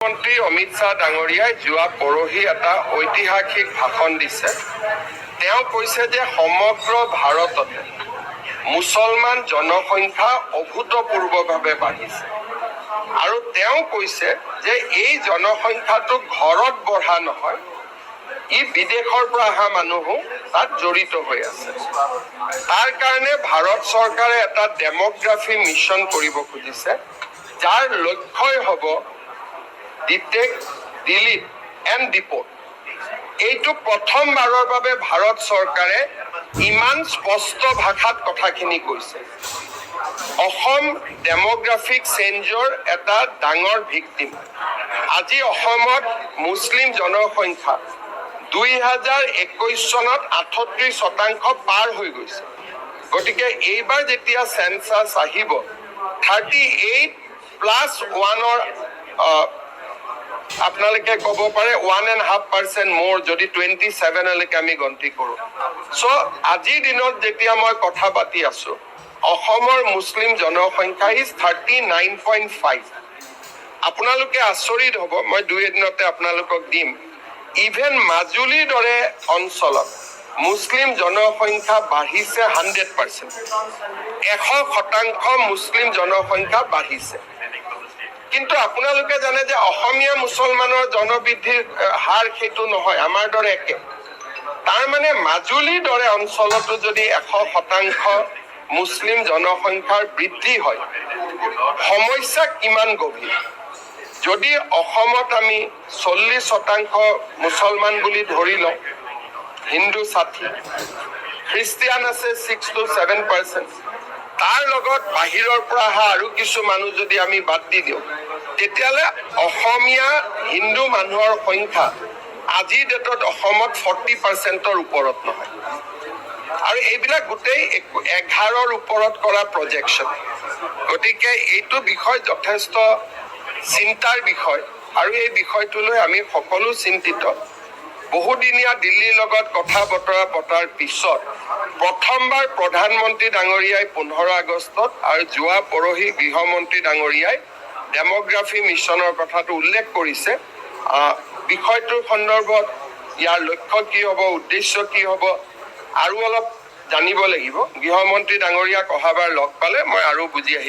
মন্ত্ৰী অমিত শ্বাহ ডাঙৰীয়াই যোৱা পৰহি এটা ঐতিহাসিক ভাষণ দিছে। তেওঁ কৈছে যে সমগ্ৰ ভাৰততে মুছলমান জনসংখ্যা অভূতপূৰ্বভাৱে বাঢ়িছে আৰু তেওঁ কৈছে যে এই জনসংখ্যাটো ঘৰত বঢ়া নহয়, ই বিদেশৰ পৰা অহা মানুহো তাত জড়িত হৈ আছে। তাৰ কাৰণে ভাৰত চৰকাৰে এটা ডেমোগ্ৰাফি মিছন কৰিব খুজিছে, যাৰ লক্ষ্যই হ'ব ডিটেক্ট, ডিলিট এণ্ড ডিপোৰ্ট। এইটো প্ৰথমবাৰৰ বাবে ভাৰত চৰকাৰে ইমান স্পষ্ট ভাষাত কথাখিনি কৈছে। অসম ডেমোগ্ৰাফিক চেঞ্জৰ এটা ডাঙৰ ভিক্টিম। আজি অসমত মুছলিম জনসংখ্যা 2021 চনত 38% পাৰ হৈ গৈছে। গতিকে এইবাৰ যেতিয়া চেঞ্চাছ আহিব 38+1 আপোনালোকে ক'ব পাৰে 1.5% মোৰ যদি 27লৈকে আমি গন্তি কৰোঁ। আজিৰ দিনত যেতিয়া মই কথা পাতি আছো, অসমৰ মুছলিম জনসংখ্যা ইজ 39.5। আপোনালোকে আচৰিত হ'ব, মই 2 এদিনতে আপোনালোকক দিম। ইভেন মাজুলীৰ দৰে অঞ্চলত মুছলিম জনসংখ্যা বাঢ়িছে 100%। 100% মুছলিম জনসংখ্যা বাঢ়িছে। কিন্তু আপোনালোকে জানে যে অসমীয়া মুছলমানৰ জনবৃদ্ধিৰ হাৰ সেইটো নহয়, আমাৰ দৰে একে। তাৰ মানে মাজুলীৰ দৰে অঞ্চলতো যদি 100% মুছলিম জনসংখ্যাৰ বৃদ্ধি হয়, সমস্যা কিমান গভীৰ। যদি অসমত আমি 40% মুছলমান বুলি ধৰি লওঁ, হিন্দু 60, খ্ৰীষ্টিয়ান আছে 6 to 7%, তাৰ লগত বাহিৰৰ পৰা অহা আৰু কিছু মানুহ যদি আমি বাদ দি দিওঁ, তেতিয়াহ'লে অসমীয়া হিন্দু মানুহৰ সংখ্যা আজিৰ ডেটত অসমত 40%ৰ ওপৰত নহয়। আৰু এইবিলাক গোটেই 11ৰ ওপৰত কৰা প্ৰজেকশ্যন। গতিকে এইটো বিষয় যথেষ্ট চিন্তাৰ বিষয় আৰু এই বিষয়টোলৈ আমি সকলো চিন্তিত। বহুদিনীয়া দিল্লীৰ লগত কথা বতৰা পতাৰ পিছত প্ৰথমবাৰ প্ৰধানমন্ত্ৰী ডাঙৰীয়াই 15 আগষ্টত আৰু যোৱা পৰহি গৃহমন্ত্ৰী ডাঙৰীয়াই ডেমোগ্ৰাফি মিছনৰ কথাটো উল্লেখ কৰিছে। বিষয়টোৰ সন্দৰ্ভত ইয়াৰ লক্ষ্য কি হ'ব, উদ্দেশ্য কি হ'ব, আৰু অলপ জানিব লাগিব। গৃহমন্ত্ৰী ডাঙৰীয়াক অহাবাৰ লগ পালে মই আৰু বুজি আহিম।